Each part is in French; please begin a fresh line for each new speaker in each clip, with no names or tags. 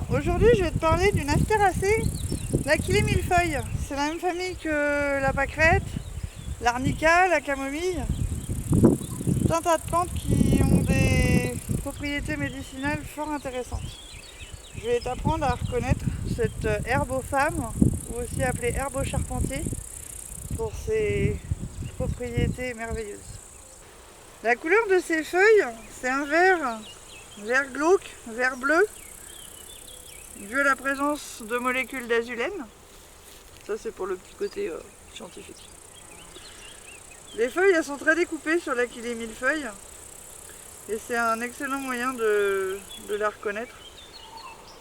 aujourd'hui je vais te parler d'une astéracée, l'Achillée millefeuille. C'est la même famille que la pâquerette, l'arnica, la camomille. Tout un tas de plantes qui ont des propriétés médicinales fort intéressantes. Je vais t'apprendre à reconnaître cette herbe aux femmes, ou aussi appelée herbe au charpentier, pour ses propriétés merveilleuses. La couleur de ses feuilles, c'est un vert glauque, vert bleu, dû à la présence de molécules d'azulène. Ça c'est pour le petit côté scientifique. Les feuilles elles sont très découpées sur l'Achillée millefeuille et c'est un excellent moyen de la reconnaître.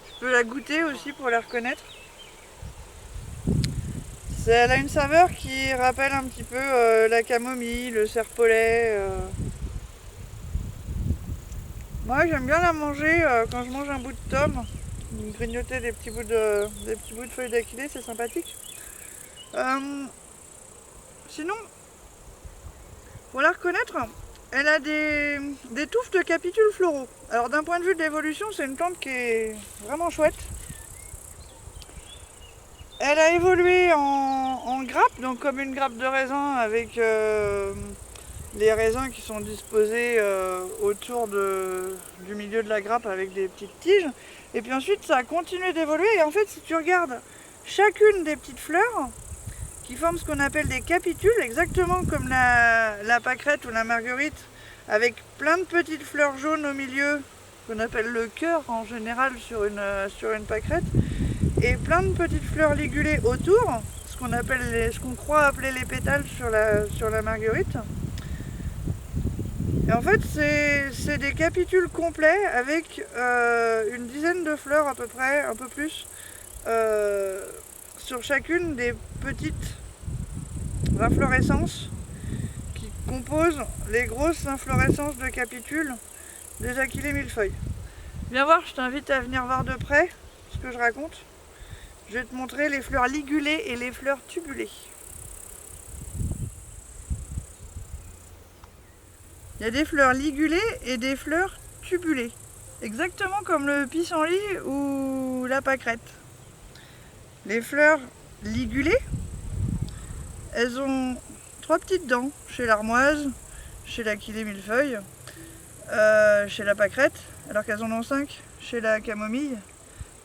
Tu peux la goûter aussi pour la reconnaître. Elle a une saveur qui rappelle un petit peu la camomille, le serpolet. Moi j'aime bien la manger quand je mange un bout de tome. Grignoter des petits bouts de feuilles d'Achillée, c'est sympathique. Sinon, pour la reconnaître, elle a des touffes de capitules floraux. Alors d'un point de vue de l'évolution, c'est une plante qui est vraiment chouette. Elle a évolué en grappe, donc comme une grappe de raisin avec les raisins qui sont disposés autour du milieu de la grappe avec des petites tiges. Et puis ensuite ça a continué d'évoluer et en fait si tu regardes chacune des petites fleurs qui forment ce qu'on appelle des capitules, exactement comme la pâquerette ou la marguerite, avec plein de petites fleurs jaunes au milieu, qu'on appelle le cœur en général sur une pâquerette, et plein de petites fleurs ligulées autour, ce qu'on croit appeler les pétales sur la marguerite. Et en fait, c'est des capitules complets avec une dizaine de fleurs à peu près, un peu plus, sur chacune des petites inflorescences qui composent les grosses inflorescences de capitules des Achillées millefeuille. Viens voir, je t'invite à venir voir de près ce que je raconte. Je vais te montrer les fleurs ligulées et les fleurs tubulées. Il y a des fleurs ligulées et des fleurs tubulées, exactement comme le pissenlit ou la pâquerette. Les fleurs ligulées, elles ont 3 petites dents chez l'armoise, chez l'Achillée millefeuille, chez la pâquerette, alors qu'elles en ont 5 chez la camomille.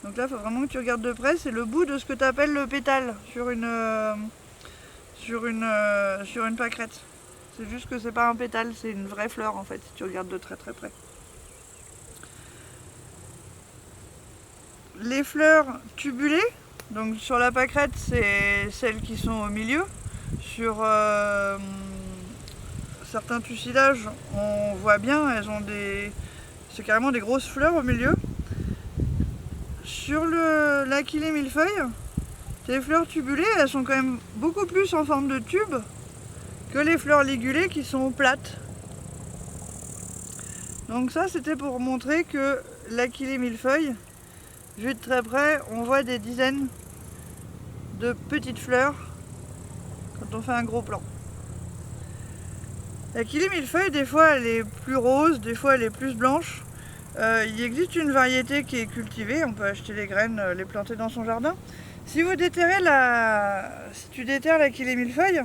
Donc là, il faut vraiment que tu regardes de près, c'est le bout de ce que tu appelles le pétale sur une pâquerette. C'est juste que c'est pas un pétale, c'est une vraie fleur en fait, si tu regardes de très très près. Les fleurs tubulées, donc sur la pâquerette, c'est celles qui sont au milieu. Sur certains tussilages, on voit bien, c'est carrément des grosses fleurs au milieu. Sur l'Achillée millefeuille, ces fleurs tubulées, elles sont quand même beaucoup plus en forme de tube que les fleurs ligulées qui sont plates. Donc ça c'était pour montrer que l'Achillée millefeuille, vu de très près, on voit des dizaines de petites fleurs quand on fait un gros plan. L'Achillée millefeuille, des fois elle est plus rose, des fois elle est plus blanche. Il existe une variété qui est cultivée, on peut acheter les graines, les planter dans son jardin. Si tu déterres l'Achillée millefeuille,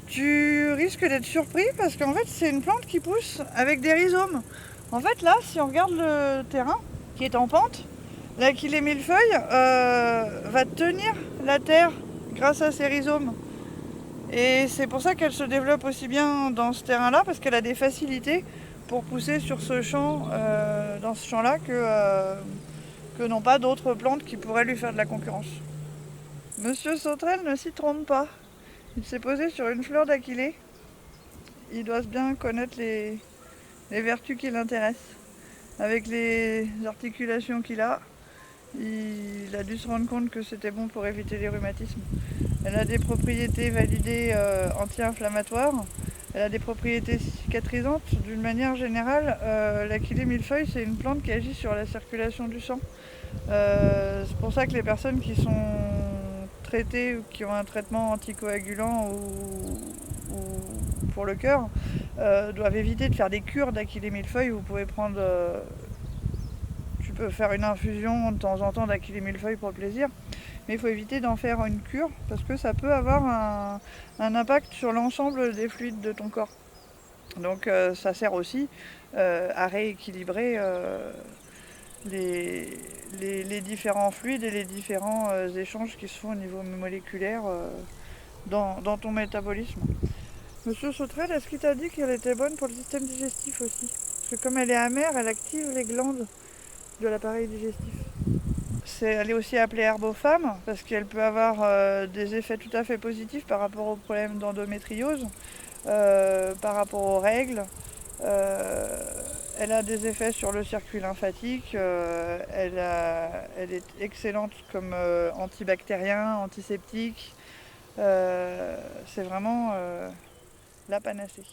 tu risques d'être surpris parce qu'en fait c'est une plante qui pousse avec des rhizomes. En fait là, si on regarde le terrain qui est en pente, l'Achillée millefeuille va tenir la terre grâce à ses rhizomes. Et c'est pour ça qu'elle se développe aussi bien dans ce terrain-là, parce qu'elle a des facilités pour pousser sur ce champ, dans ce champ-là, que n'ont pas d'autres plantes qui pourraient lui faire de la concurrence. Monsieur Sauterelle ne s'y trompe pas. Il s'est posé sur une fleur d'Achillée. Il doit bien connaître les vertus qui l'intéressent. Avec les articulations qu'il a, il a dû se rendre compte que c'était bon pour éviter les rhumatismes. Elle a des propriétés validées anti-inflammatoires. Elle a des propriétés cicatrisantes. D'une manière générale, l'Achillée millefeuille, c'est une plante qui agit sur la circulation du sang. C'est pour ça que les personnes qui sont traitées ou qui ont un traitement anticoagulant ou pour le cœur doivent éviter de faire des cures d'Achillée millefeuille. Tu peut faire une infusion de temps en temps d'Achille millefeuille pour le plaisir, mais il faut éviter d'en faire une cure parce que ça peut avoir un impact sur l'ensemble des fluides de ton corps. Donc ça sert aussi à rééquilibrer les différents fluides et les différents échanges qui se font au niveau moléculaire dans ton métabolisme. Monsieur Sauterelle, est-ce qu'il t'a dit qu'elle était bonne pour le système digestif aussi? Parce que comme elle est amère, elle active les glandes de l'appareil digestif. Elle est aussi appelée herbofemme parce qu'elle peut avoir des effets tout à fait positifs par rapport aux problèmes d'endométriose, par rapport aux règles. Elle a des effets sur le circuit lymphatique. Elle est excellente comme antibactérien, antiseptique. C'est vraiment la panacée.